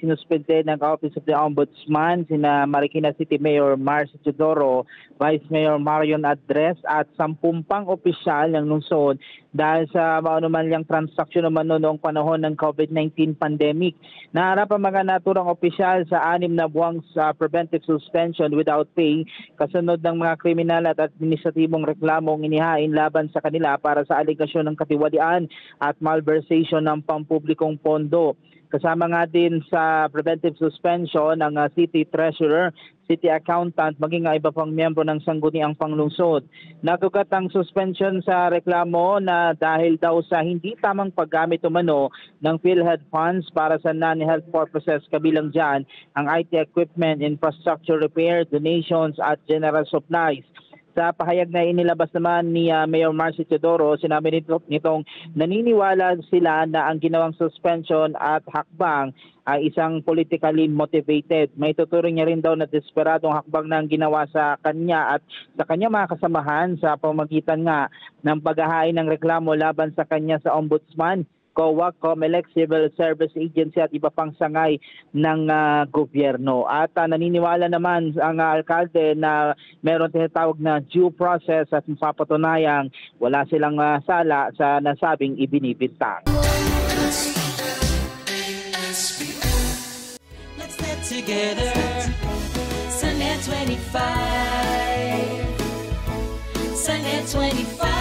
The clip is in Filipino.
sinuspende ng Office of the Ombudsman sina Marikina City Mayor Marcy Teodoro, Vice Mayor Marion Adres at 10 pang opisyal ng lungsod dahil sa maanumalyang transaksyon naman noong panahon ng COVID-19 pandemic. Naharap ang mga naturang opisyal sa 6 na buwang sa preventive suspension without pay kasunod ng mga kriminal at administratibong reklamong inihain laban sa kanila para sa aligasyon ng katiwalian at malversation ng pampublikong pondo. Kasama nga din sa preventive suspension ang City Treasurer, City Accountant, maging iba pang miyembro ng sangguniang panglungsod. Natugat ang suspension sa reklamo na dahil daw sa hindi tamang paggamit umano ng PhilHealth funds para sa non-health purposes, kabilang dyan ang IT equipment, infrastructure repair, donations at general supplies. Sa pahayag na inilabas naman ni Mayor Marcy Teodoro, sinabi nitong naniniwala sila na ang ginawang suspension at hakbang ay isang politically motivated. May tuturing niya rin daw na desperadong hakbang na ang ginawa sa kanya at sa kanya mga kasamahan sa pamagitan nga ng paghahain ng reklamo laban sa kanya sa Ombudsman, COA, COMELEC, Civil Service Agency at iba pang sangay ng gobyerno. At naniniwala naman ang alkalde na meron tinatawag na due process at mapapatunayang wala silang sala sa nasabing ibinibintang. Let's get together, Sunnet 25, Sunnet 25.